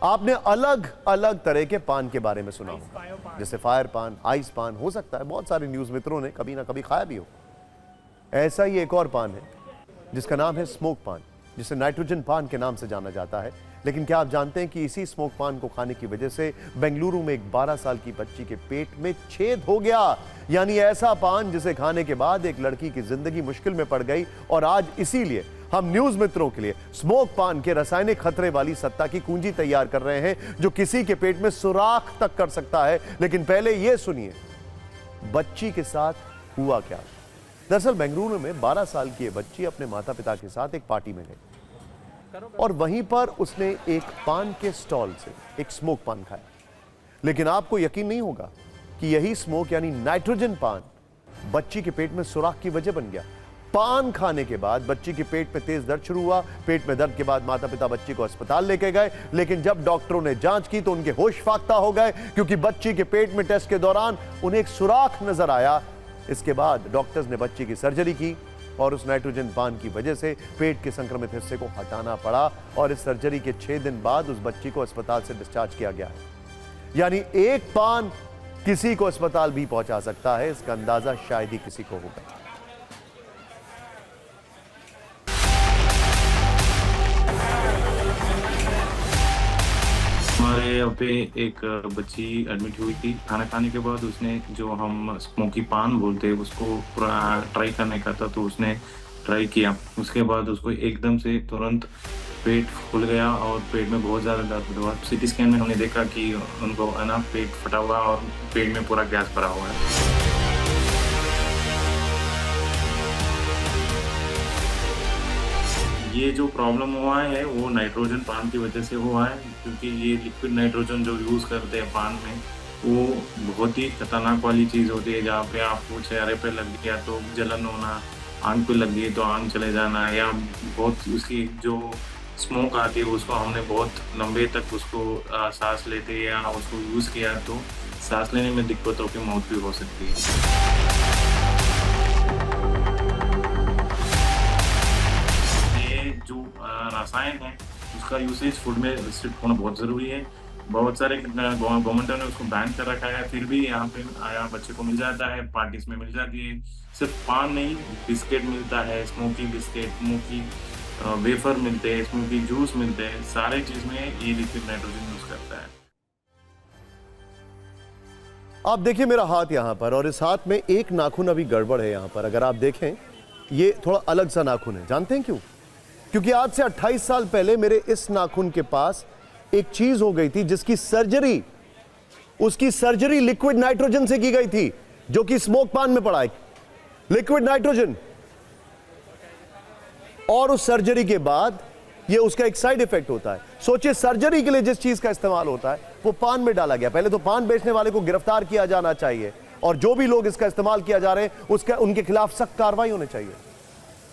आपने अलग अलग तरह के पान के बारे में सुना होगा, जैसे फायर पान, आइस पान, हो सकता है बहुत सारे न्यूज मित्रों ने कभी ना कभी खाया भी हो। ऐसा ही एक और पान है जिसका नाम है स्मोक पान, जिसे नाइट्रोजन पान के नाम से जाना जाता है। लेकिन क्या आप जानते हैं कि इसी स्मोक पान को खाने की वजह से बेंगलुरु में एक 12 साल की बच्ची के पेट में छेद हो गया। यानी ऐसा पान जिसे खाने के बाद एक लड़की की जिंदगी मुश्किल में पड़ गई। और आज इसीलिए हम न्यूज मित्रों के लिए स्मोक पान के रासायनिक खतरे वाली सत्ता की कुंजी तैयार कर रहे हैं, जो किसी के पेट में सुराख तक कर सकता है। लेकिन पहले यह सुनिए बच्ची के साथ हुआ क्या। दरअसल बेंगलुरु में 12 साल की यह बच्ची अपने माता पिता के साथ एक पार्टी में गई और वहीं पर उसने एक पान के स्टॉल से एक स्मोक पान खाया। लेकिन आपको यकीन नहीं होगा कि यही स्मोक यानी नाइट्रोजन पान बच्ची के पेट में सुराख की वजह बन गया। पान खाने के बाद बच्ची के पेट में तेज दर्द शुरू हुआ। पेट में दर्द के बाद माता पिता बच्ची को अस्पताल लेके गए, लेकिन जब डॉक्टरों ने जांच की तो उनके होश फाख्ता हो गए, क्योंकि बच्ची के पेट में टेस्ट के दौरान उन्हें एक सुराख नजर आया। इसके बाद डॉक्टर्स ने बच्ची की सर्जरी की और उस नाइट्रोजन पान की वजह से पेट के संक्रमित हिस्से को हटाना पड़ा और इस सर्जरी के 6 दिन बाद उस बच्ची को अस्पताल से डिस्चार्ज किया गया है। यानी एक पान किसी को अस्पताल भी पहुंचा सकता है, इसका अंदाजा शायद ही किसी को होगा। हमारे यहाँ पे एक बच्ची एडमिट हुई थी। खाना खाने के बाद उसने जो हम स्मोकी पान बोलते हैं उसको पूरा ट्राई करने का था, तो उसने ट्राई किया। उसके बाद उसको एकदम से तुरंत पेट फूल गया और पेट में बहुत ज़्यादा दर्द हुआ। सीटी स्कैन में हमने देखा कि उनको है ना पेट फटा हुआ और पेट में पूरा गैस भरा हुआ है। ये जो प्रॉब्लम हुआ है वो नाइट्रोजन पान की वजह से हुआ है, क्योंकि ये लिक्विड नाइट्रोजन जो यूज़ करते हैं पान में वो बहुत ही खतरनाक वाली चीज़ होती है। जहाँ पे आपको चेहरे पे लग गया तो जलन होना, आंख पे लग गई तो आंख चले जाना, या बहुत उसकी जो स्मोक आती है उसको हमने बहुत लंबे तक उसको सांस लेते या उसको यूज़ किया तो सांस लेने में दिक्कतों की मौत भी हो सकती है। जो रसायन है उसका यूसेज फूड में रिस्ट्रिक्ट होना बहुत ज़रूरी है। बहुत सारे गवर्नमेंट ने उसको बैन कर रखा है, फिर भी यहाँ पे आया बच्चे को मिल जाता है, पार्टीज में मिल जाती है। सिर्फ पान नहीं, बिस्किट मिलता है, स्मोकी बिस्किट, स्मोकी वेफर मिलते हैं, स्मोकी जूस मिलते हैं, सारे चीज़ में ये लिक्विड नाइट्रोजन यूज़ करता है। आप देखिए मेरा हाथ यहाँ पर, और इस हाथ में एक नाखून अभी गड़बड़ है। यहाँ पर अगर आप देखें ये थोड़ा अलग सा नाखून है। जानते हैं क्यों? क्योंकि आज से 28 साल पहले मेरे इस नाखून के पास एक चीज हो गई थी जिसकी सर्जरी, उसकी सर्जरी लिक्विड नाइट्रोजन से की गई थी, जो कि स्मोक पान में पड़ा है, लिक्विड नाइट्रोजन। और उस सर्जरी के बाद ये उसका एक साइड इफेक्ट होता है। सोचिए सर्जरी के लिए जिस चीज का इस्तेमाल होता है वो पान में डाला गया। पहले तो पान बेचने वाले को गिरफ्तार किया जाना चाहिए और जो भी लोग इसका इस्तेमाल किया जा रहे हैं उसका उनके खिलाफ सख्त कार्रवाई होनी चाहिए।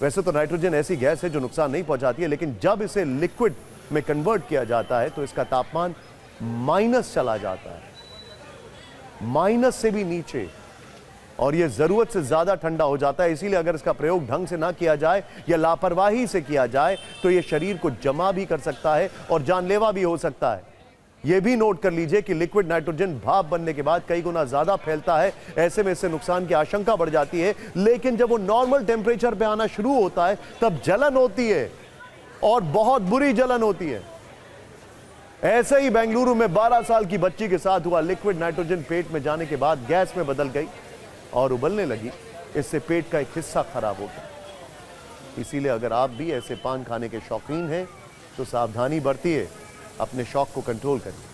वैसे तो नाइट्रोजन ऐसी गैस है जो नुकसान नहीं पहुंचाती है, लेकिन जब इसे लिक्विड में कन्वर्ट किया जाता है तो इसका तापमान माइनस चला जाता है, माइनस से भी नीचे, और यह जरूरत से ज्यादा ठंडा हो जाता है। इसीलिए अगर इसका प्रयोग ढंग से ना किया जाए या लापरवाही से किया जाए तो यह शरीर को जमा भी कर सकता है और जानलेवा भी हो सकता है। यह भी नोट कर लीजिए कि लिक्विड नाइट्रोजन भाप बनने के बाद कई गुना ज्यादा फैलता है। ऐसे में इससे नुकसान की आशंका बढ़ जाती है। लेकिन जब वो नॉर्मल टेम्परेचर पे आना शुरू होता है तब जलन होती है और बहुत बुरी जलन होती है। ऐसे ही बेंगलुरु में 12 साल की बच्ची के साथ हुआ। लिक्विड नाइट्रोजन पेट में जाने के बाद गैस में बदल गई और उबलने लगी। इससे पेट का एक हिस्सा खराब हो गया। इसीलिए अगर आप भी ऐसे पान खाने के शौकीन हैं तो सावधानी बरतिए, अपने शौक को कंट्रोल करिए।